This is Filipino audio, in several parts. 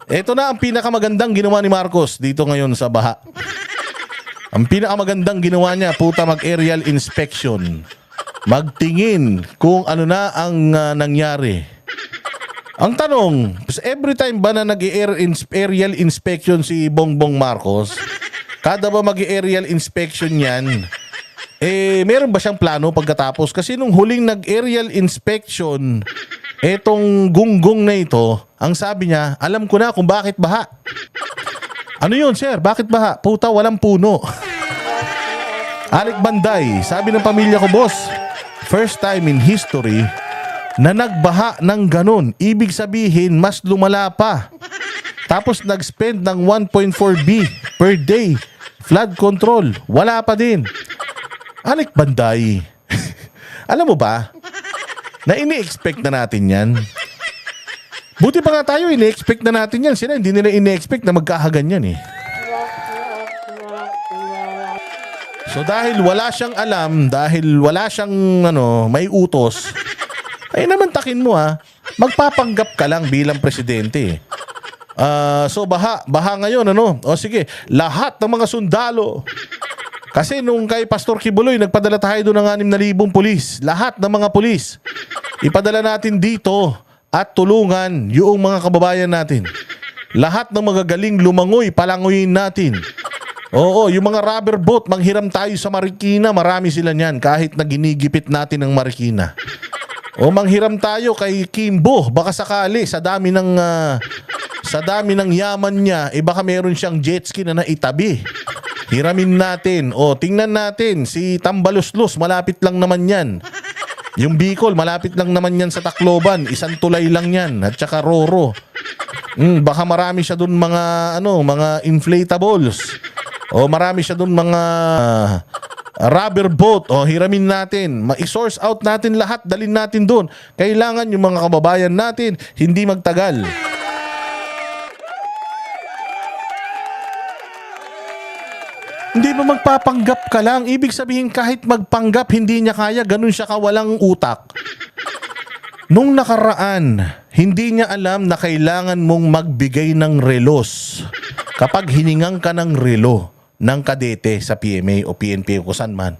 Ito na ang pinakamagandang ginawa ni Marcos dito ngayon sa baha. Ang pinakamagandang ginawa niya, puta, mag-aerial inspection. Magtingin kung ano na ang nangyari. Ang tanong, every time ba na nag-aerial inspection si Bongbong Marcos, kada ba mag-aerial inspection yan, meron ba siyang plano pagkatapos? Kasi nung huling nag-aerial inspection, etong gunggong na ito, ang sabi niya, alam ko na kung bakit baha. Ano yun, sir? Bakit baha? Puta, walang puno. Alec Banday, sabi ng pamilya ko, boss, first time in history na nagbaha ng ganun. Ibig sabihin, mas lumala pa. Tapos nag-spend ng 1.4B per day. Flood control. Wala pa din. Alec Banday, alam mo ba, na ini-expect na natin yan. Buti pa nga tayo, ini-expect na natin yan. Sila hindi nila ini-expect na magkakaganyan eh. So dahil wala siyang alam, dahil wala siyang may utos, ay naman takin mo magpapanggap ka lang bilang presidente. So baha ngayon O sige, lahat ng mga sundalo. Kasi nung kay Pastor Kibuloy, nagpadala tayo doon ng 6,000 pulis. Lahat ng mga pulis, ipadala natin dito at tulungan yung mga kababayan natin. Lahat ng magagaling lumangoy, palangoyin natin. Oo, yung mga rubber boat, manghiram tayo sa Marikina, marami sila niyan kahit na ginigipit natin ang Marikina. O manghiram tayo kay Kimbo, baka sakali sa dami ng yaman niya, baka meron siyang jet ski na naitabi. Hiramin natin. O tingnan natin si Tambaluslos, malapit lang naman yan. Yung Bicol, malapit lang naman yan sa Tacloban, isang tulay lang yan, at saka Roro. Baka marami siya doon mga inflatables. O marami siya doon mga rubber boat. O hiramin natin. I-source out natin lahat. Dalhin natin doon. Kailangan yung mga kababayan natin hindi magtagal. Hindi ba magpapanggap ka lang? Ibig sabihin kahit magpanggap hindi niya kaya, ganun siya kawalang utak. Nung nakaraan, hindi niya alam na kailangan mong magbigay ng relos kapag hiningang ka ng relo ng kadete sa PMA o PNP o kusan man.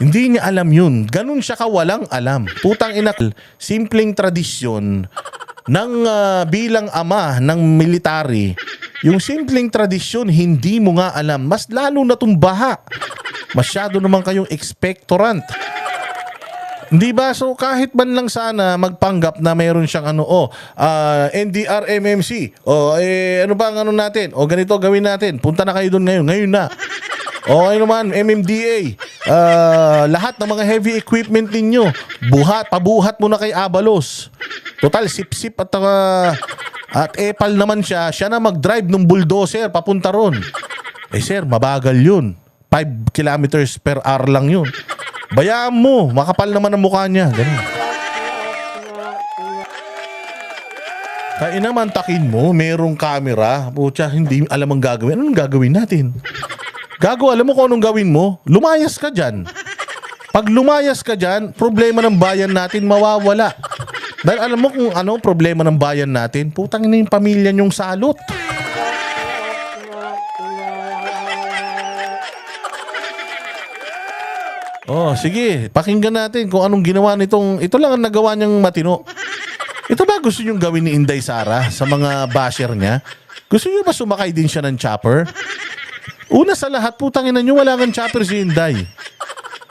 Hindi niya alam yun. Ganun siya kawalang alam. Putang ina, simpleng tradisyon ng bilang ama ng military. Yung simpleng tradisyon, hindi mo nga alam. Mas lalo na itong baha. Masyado naman kayong expectorant. Hindi ba? So kahit man lang sana magpanggap na mayroon siyang NDR MMC. Ano ba ang natin? Ganito gawin natin. Punta na kayo doon ngayon. Ngayon na. Ano naman, MMDA. Lahat ng mga heavy equipment ninyo, pabuhat mo na kay Abalos. Total, sip-sip at epal naman siya na mag-drive ng bulldozer papunta ron. Sir, mabagal yun. 5 kilometers per hour lang yun. Bayaan mo, makapal naman ang mukha niya. Ganun. Kaya naman takin mo, merong camera. Pucha, hindi alam ang gagawin. Anong gagawin natin? Gago, alam mo kung anong gawin mo? Lumayas ka dyan. Pag lumayas ka dyan, problema ng bayan natin mawawala. Dahil alam mo kung ano problema ng bayan natin? Putang ina yung pamilya niyong salot. Sige, pakinggan natin kung anong ginawa nitong, ito lang ang nagawa niyang matino. Ito ba gusto niyong gawin ni Inday Sara sa mga basher niya? Gusto niyo ba sumakay din siya ng chopper? Una sa lahat, putang ina niyo, wala kang chopper si Inday.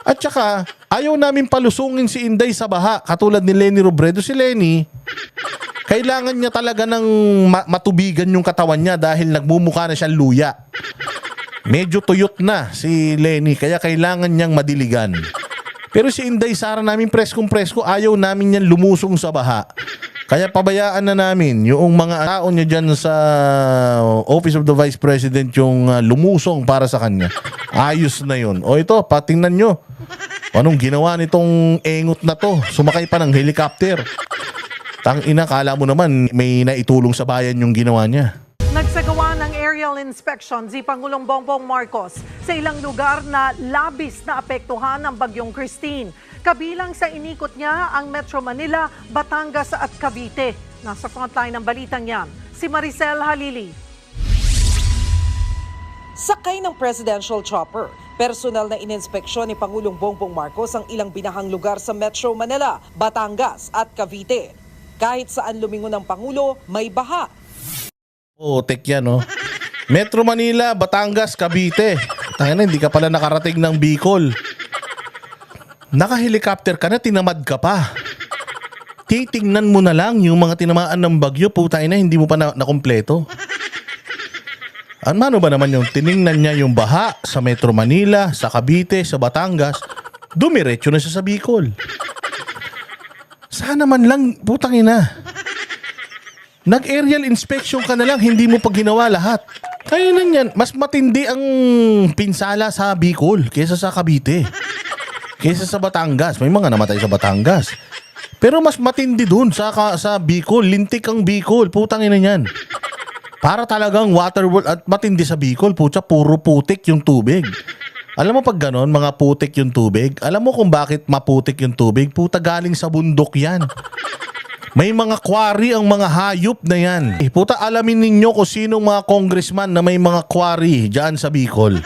At saka, ayaw namin palusungin si Inday sa baha. Katulad ni Lenny Robredo. Si Lenny, kailangan niya talaga ng matubigan yung katawan niya dahil nagmumukha na siyang luya. Medyo tuyot na si Lenny, kaya kailangan niyang madiligan. Pero si Inday Sara namin, preskong-presko, ayaw namin yan lumusong sa baha. Kaya pabayaan na namin yung mga tao niya dyan sa Office of the Vice President yung lumusong para sa kanya. Ayos na yun. Ito, patingnan nyo. Anong ginawa nitong engot na to? Sumakay pa ng helicopter. Tangina, kala mo naman may naitulong sa bayan yung ginawa niya. Nagsagawa ng aerial inspection si Pangulong Bongbong Marcos sa ilang lugar na labis na apektuhan ng Bagyong Christine. Kabilang sa inikot niya ang Metro Manila, Batangas at Cavite. Nasa frontline ng balitang yan, si Maricel Halili. Sakay ng presidential chopper, personal na ininspeksyon ni Pangulong Bongbong Marcos ang ilang binahang lugar sa Metro Manila, Batangas at Cavite. Kahit saan lumingon ng Pangulo, may baha. Tek yan, no? Metro Manila, Batangas, Cavite. Tangina, hindi ka pala nakarating ng Bicol. Naka-helicopter ka na, tinamad ka pa. Titingnan mo na lang yung mga tinamaan ng bagyo, putay na, hindi mo pa nakumpleto. Ano ba naman yung tiningnan niya yung baha sa Metro Manila, sa Cavite, sa Batangas, dumiretso na siya sa Bicol. Sana man lang, putang ina. Nag-aerial inspection ka na lang, hindi mo pa ginawa lahat. Kaya na yan, mas matindi ang pinsala sa Bicol kaysa sa Cavite. Kaysa sa Batangas. May mga namatay sa Batangas. Pero mas matindi dun sa Bicol. Lintik ang Bicol. Putang ina yan. Para talagang waterworld at matindi sa Bicol. Putya, puro putik yung tubig. Alam mo pag ganon, mga putik yung tubig. Alam mo kung bakit maputik yung tubig? Puta, galing sa bundok yan. May mga quarry ang mga hayop na yan. Puta, alamin ninyo kung sinong mga congressman na may mga quarry dyan sa Bicol.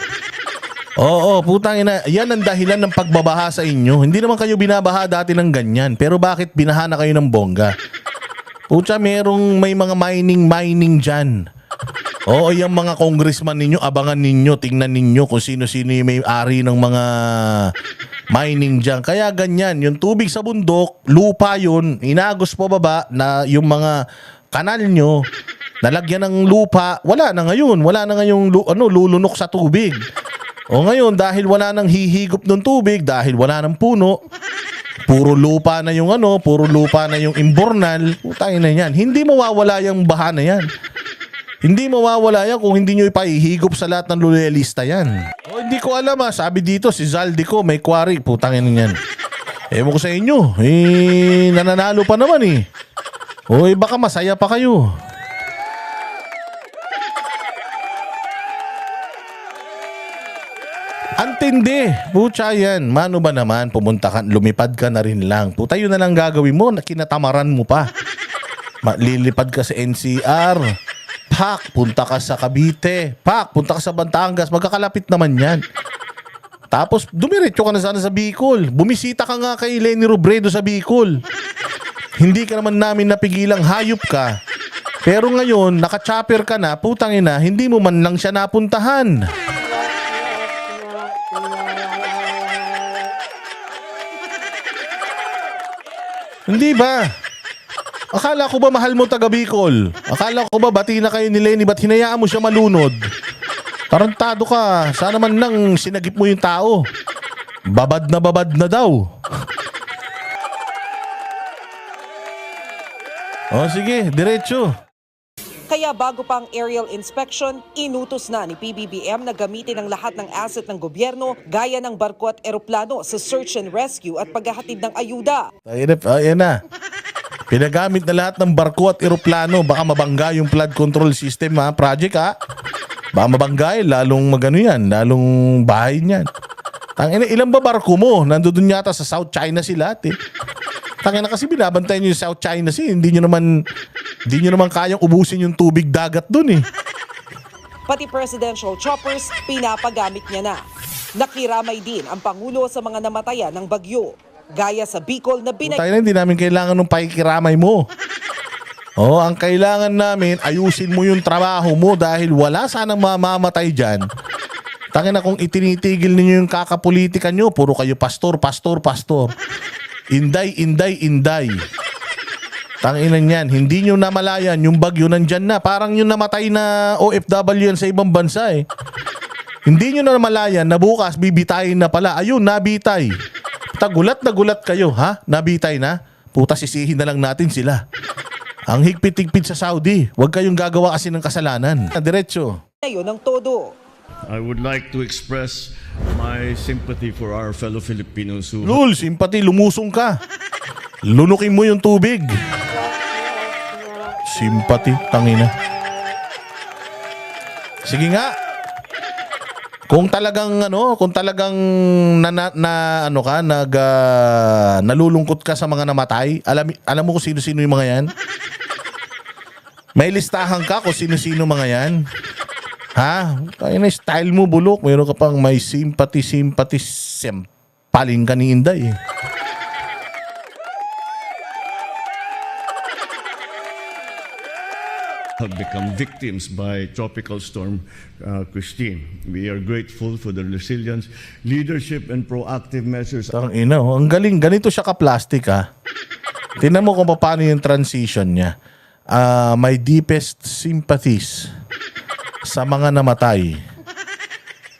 Oo, putang ina. Yan ang dahilan ng pagbabaha sa inyo. Hindi naman kayo binabaha dati ng ganyan. Pero bakit binaha na kayo ng bongga? Puta, may mga mining dyan. Oo, yung mga congressman ninyo, abangan ninyo, tingnan ninyo kung sino-sino yung may-ari ng mga mining dyan. Kaya ganyan, yung tubig sa bundok, lupa yun, inagos po baba na yung mga kanal nyo, nalagyan ng lupa, wala na ngayon lulunok sa tubig. O ngayon, dahil wala nang hihigop ng tubig, dahil wala nang puno, puro lupa na yung imbornal, putay na yan. Hindi mawawala yung baha na yan. Hindi mawawala yan kung hindi nyo ipahihigop sa lahat ng lulelista yan. O hindi ko alam sabi dito si Zaldico may quarry, putangin yan. Ewan ko sa inyo, nananalo pa naman O baka masaya pa kayo. Antindi, putya yan. Mano ba naman, lumipad ka na rin lang. Puta, yun na lang gagawin mo, kinatamaran mo pa. Lilipad ka sa NCR. Pak, punta ka sa Cavite. Pak, punta ka sa Batangas. Magkakalapit naman yan. Tapos, dumiretso ka na sana sa Bicol. Bumisita ka nga kay Leni Robredo sa Bicol. Hindi ka naman namin napigilang hayop ka. Pero ngayon, naka-chopper ka na, putang ina, hindi mo man lang siya napuntahan. Hindi ba? Akala ko ba mahal mo taga Bicol? Akala ko ba bati na kayo ni Leni, ba't hinayaan mo siya malunod? Tarantado ka. Sana man lang sinagip mo yung tao. Babad na daw. O sige, diretso. Kaya bago pa ang aerial inspection, inutos na ni PBBM na gamitin ang lahat ng asset ng gobyerno gaya ng barko at eroplano sa search and rescue at paghahatid ng ayuda. Ayan na. Pinagamit na lahat ng barko at eroplano. Baka mabangga yung flood control system project Baka mabangga lalong lalong bahay niyan. Tangina, ilan ba barko mo? Nandoon yata sa South China sila Tangina kasi binabantayan nyo yung South China Sea. Hindi nyo naman kayang ubusin yung tubig dagat dun Pati presidential choppers, pinapagamit niya na. Nakiramay din ang Pangulo sa mga namatayan ng bagyo. Gaya sa Bicol na hindi namin kailangan ng pakikiramay mo. Ang kailangan namin, ayusin mo yung trabaho mo dahil wala sanang mamamatay dyan. Tangina kung itinitigil ninyo yung kakapolitika nyo, puro kayo pastor. Inday. Tanginan yan, hindi nyo namalayan yung bagyo nandyan na. Parang yung namatay na OFW yan sa ibang bansa Hindi nyo namalayan na bukas bibitayin na pala. Ayun, nabitay. Gulat na gulat kayo, Nabitay na? Puta, sisihin na lang natin sila. Ang higpit-higpit sa Saudi. Huwag kayong gagawa kasi ng kasalanan. Diretso. Ngayon ang todo. I would like to express my sympathy for our fellow Filipinos who... Lul, simpati, lumusong ka. Lunukin mo yung tubig. Simpati, tangina. Sige nga. Kung talagang nalulungkot ka sa mga namatay, alam mo kung sino-sino yung mga yan? May listahan ka kung sino-sino mga yan? Ha? Kaya na style mo, bulok. Meron ka pang may sympathy, sempaling ka ni Inday. Have become victims by Tropical Storm Christine. We are grateful for the resilience, leadership, and proactive measures. Ang ina, oh, ang galing. Ganito siya ka-plastic, ha? Tingnan mo kung paano yung transition niya. My deepest sympathies sa mga namatay.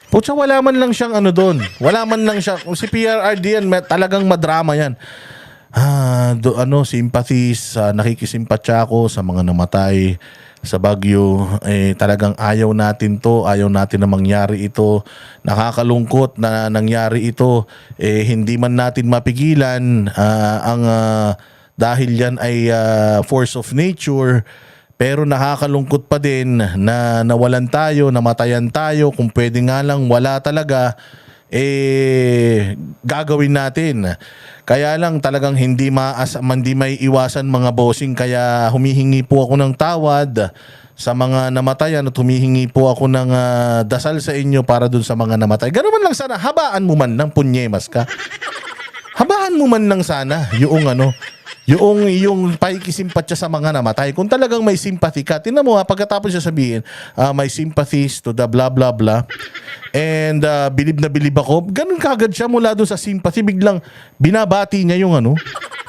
Putya, wala man lang siyang ano doon. Wala man lang siya. Si PRRD yan, talagang madrama yan. Sympathies, nakikisimpatya ako sa mga namatay sa Bagyo. Talagang ayaw natin to, ayaw natin na mangyari ito. Nakakalungkot na nangyari ito. Hindi man natin mapigilan dahil yan ay force of nature. Pero nakakalungkot pa din na nawalan tayo, namatayan tayo. Kung pwede nga lang wala talaga, gagawin natin. Kaya lang talagang hindi may iwasan mga bossing, kaya humihingi po ako ng tawad sa mga namatayan at humihingi po ako ng dasal sa inyo para dun sa mga namatay. Gano'n man lang sana, habaan mo man ng punyemas ka. Habaan mo man lang sana yung paikisimpatya sa mga namatay. Kung talagang may sympathy ka, tingnan mo pagkatapos siya sabihin, may sympathies to the blah blah blah. And bilib na bilib ako. Ganun kagad siya mula doon sa sympathy. Biglang binabati niya yung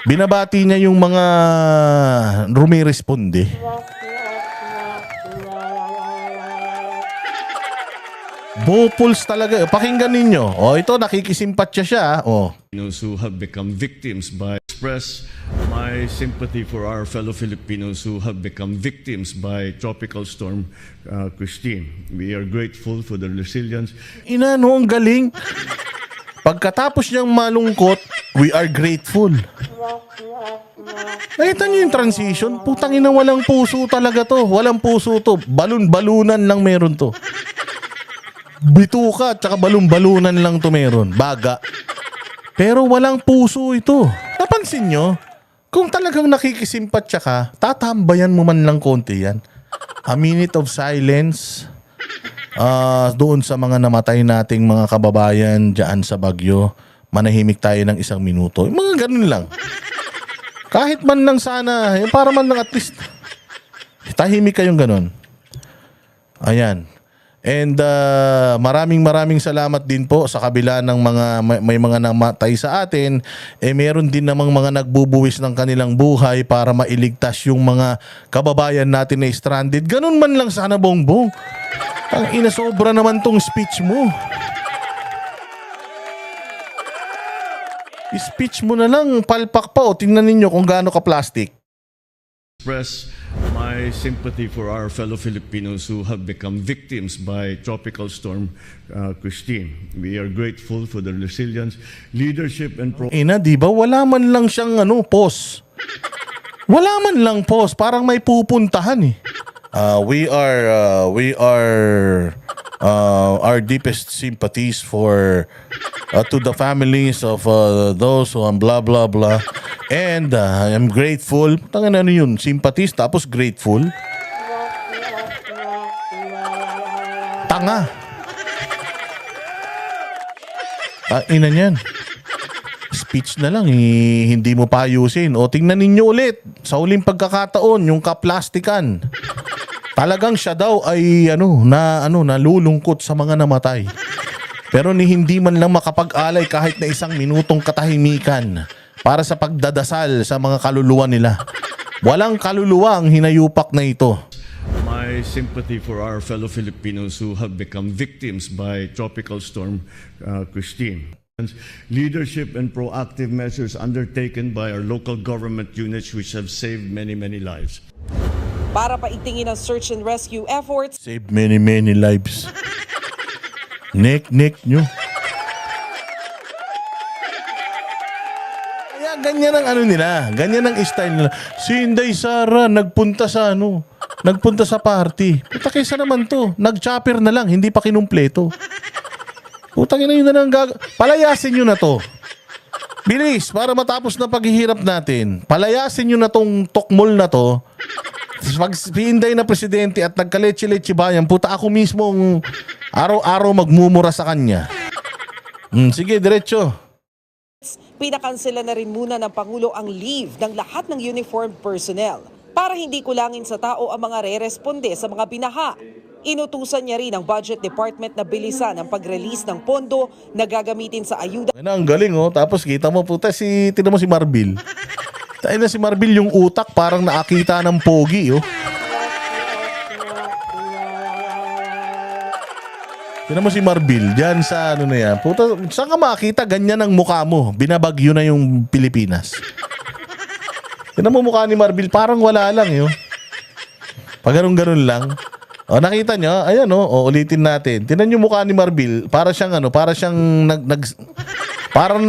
binabati niya yung mga rumiresponde. Bupuls talaga. Pakinggan ninyo. Ito nakikisimpatya siya. Filipinos who have become victims by express my sympathy for our fellow Filipinos who have become victims by Tropical Storm Christine. We are grateful for the resilience. Ang galing. Pagkatapos niyang malungkot, we are grateful. Nakita niyo yung transition? Putang ina, walang puso talaga to. Walang puso to. Balon-balunan lang meron to. Bituka at saka balon-balunan lang to meron. Baga. Pero walang puso ito. Napansin nyo? Kung talagang nakikisimpatya ka, tatambayan mo man lang konti yan. A minute of silence doon sa mga namatay nating mga kababayan dyan sa Bagyo. Manahimik tayo ng 1 minuto. Mga ganun lang. Kahit man lang sana, para man lang at least tahimik kayong ganun. Ayan. And maraming salamat din po sa kabila ng may mga namatay sa atin, meron din namang mga nagbubuwis ng kanilang buhay para mailigtas yung mga kababayan natin na stranded. Ganun man lang sana, Bongbong. Ang inasobra naman tong speech mo. Speech mo na lang, palpak pa. Tingnan ninyo kung gaano ka-plastic. Express my sympathy for our fellow Filipinos who have become victims by Tropical Storm Christine. We are grateful for the resilience, leadership, and Di ba? Wala man lang siyang pause. Wala man lang pause. Parang may pupuntahan eh. We are our deepest sympathies to the families of those who blah blah blah. And I'm grateful. Tangan ano yun? Sympathies tapos grateful. Tanga. Ina niyan. Speech na lang, hindi mo pa ayusin. O tingnan ninyo ulit sa uling pagkakataon yung kaplastikan. Talagang siya daw ay nalulungkot sa mga namatay. Pero hindi man lang makapag-alay kahit na 1 minutong katahimikan para sa pagdadasal sa mga kaluluwa nila. Walang kaluluwa ang hinayupak na ito. My sympathy for our fellow Filipinos who have become victims by Tropical Storm Christine. Leadership and proactive measures undertaken by our local government units which have saved many lives. Para paigtingin ang search and rescue efforts, Save many lives. Neck nyo. Kaya ganyan ang nila. Ganyan ang style nila. Si Inday Sara nagpunta sa party. Puta, kaysa naman to. Nag-chopper na lang, hindi pa kinumpleto. Putang ina, yun na lang palayasin nyo na to. Bilis, para matapos na paghihirap natin. Palayasin nyo na tong tokmol na to. pag Inday na presidente at nagkaleche-leche bayan, puta ako mismo araw-araw magmumura sa kanya. Sige, diretso. Pinakansela na rin muna ng Pangulo ang leave ng lahat ng uniformed personnel para hindi kulangin sa tao ang mga re-responde sa mga binaha. Inutusan niya rin ang Budget Department na bilisan ang pag-release ng pondo na gagamitin sa ayuda. Ang galing oh. Tapos kita mo puta tinan mo si Marbil. Tayo na si Marbil yung utak parang nakakita ng pogi oh. Tinan mo si Marbil dyan sa ano na yan. Puta, saan ka makakita ganyan ang mukha mo? Binabagyo na yung Pilipinas. Tinan mo mukha ni Marbil parang wala lang yun. Pag ganun-ganun lang. O nakita nyo, ayan o, ulitin natin. Tinan yung mukha ni Marbil, para siyang parang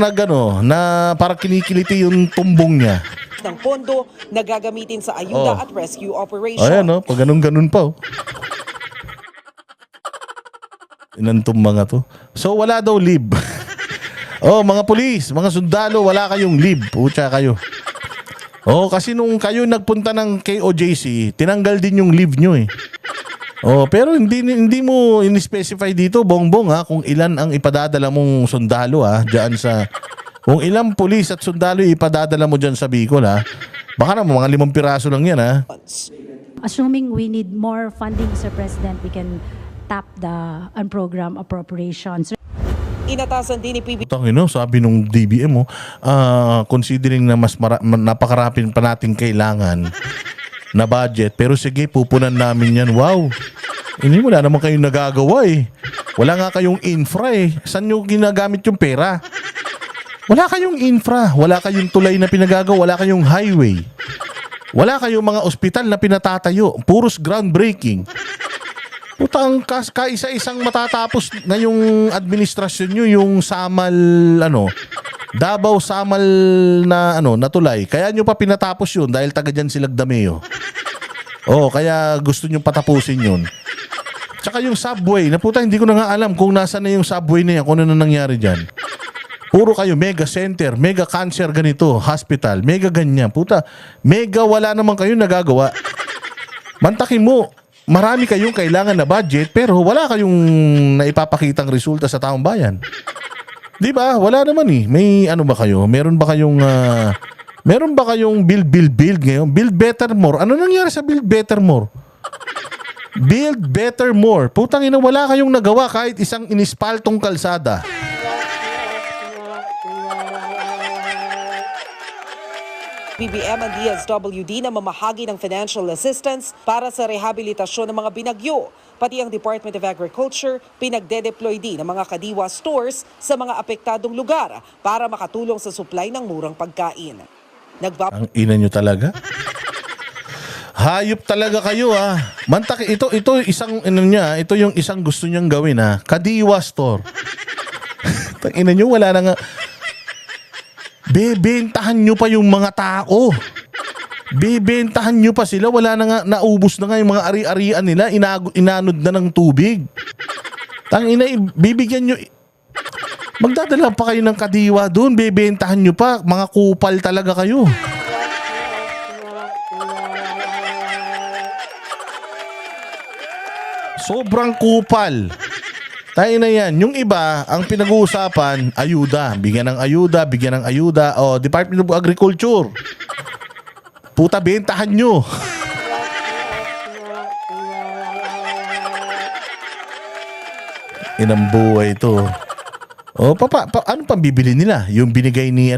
kinikiliti yung tumbong niya. Ng pondo na gagamitin sa ayuda at rescue operation. Ayan o, pag ganun-ganun pa o. Inantom mga to. So wala daw leave. Mga pulis, mga sundalo, wala kayong leave. Pucha kayo. Kasi nung kayo nagpunta ng KOJC, tinanggal din yung leave nyo eh. Pero hindi mo in-specify dito, Bongbong ha, kung ilan ang ipadadala mong sundalo ha, diyan sa kung ilang pulis at sundalo ipadadala mo diyan sa Bicol ha. Baka na mga 5 piraso lang yan ha. Assuming we need more funding, Sir President, we can tap the unprogrammed appropriations. Inatasan din ni PBBM Tangino, sabi nung DBM considering na mas napakarapin pa natin kailangan na budget, pero sige, pupunan namin yan. Wow! Hindi wala naman kayong nagagawa eh. Wala nga kayong infra eh. Saan nyo ginagamit yung pera? Wala kayong infra. Wala kayong tulay na pinagagawa. Wala kayong highway. Wala kayong mga ospital na pinatatayo. Puros groundbreaking. Putang kaisa-isang matatapos ngayong administrasyon nyo yung Samal, Davao Samal na tulay. Kaya nyo pa pinatapos yun dahil taga dyan si Lagdameo. Kaya gusto nyo patapusin yun. Tsaka yung subway, na puta hindi ko na nga alam kung nasa na yung subway na yan, kung ano na nangyari dyan. Puro kayo mega center, mega cancer ganito, hospital, mega ganyan. Puta, mega wala naman kayo nagagawa. Mantakin mo, marami kayong kailangan na budget pero wala kayong naipapakitang resulta sa taong bayan. Di ba? Wala naman eh. May ano ba kayo? Meron ba kayong build ngayon? Build better more. Ano nangyari sa build better more? Build better more. Putang ina, wala kayong nagawa kahit isang inispaltong kalsada. BBM and DSWD na mamahagi ng financial assistance para sa rehabilitasyon ng mga binagyo. Pati ang Department of Agriculture, pinagde-deploy din ng mga kadiwa stores sa mga apektadong lugar para makatulong sa supply ng murang pagkain. Ang ina nyo talaga? Hayop talaga kayo ha. Ito isang ito yung isang gusto niyang gawin ha. Kadiwa store. Tang ina nyo, wala na nga. Bebentahan nyo pa yung mga tao. Bebentahan nyo pa sila. Wala na nga, naubos na nga yung mga ari-arian nila. Inanod na ng tubig. Tangina, bibigyan nyo. Magdadala pa kayo ng kadiwa doon. Bebentahan nyo pa. Mga kupal talaga kayo. Sobrang kupal. Tayo na yan. Yung iba, ang pinag-uusapan, ayuda. Bigyan ng ayuda. Department of Agriculture. Puta, bentahan nyo. Inang buhay ito. Ano pang bibili nila? Yung binigay ni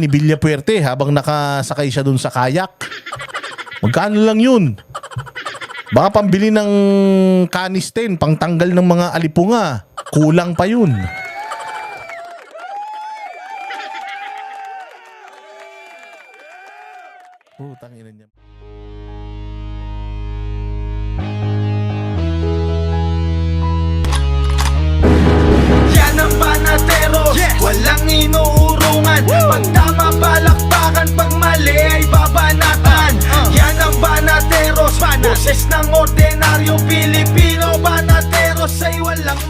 Villapuerte habang nakasakay siya dun sa kayak. Magkano lang yun? Baka pambili ng kanisten, pangtanggal ng mga alipunga. Kulang pa yun. Tangina niya. Yan ang Banateros, walang inuurungan. Pag tama palakpakan, pag mali ay babanatan. Yan ang Banateros, boses ng ordinaryong Pilipino. Banateros ay walang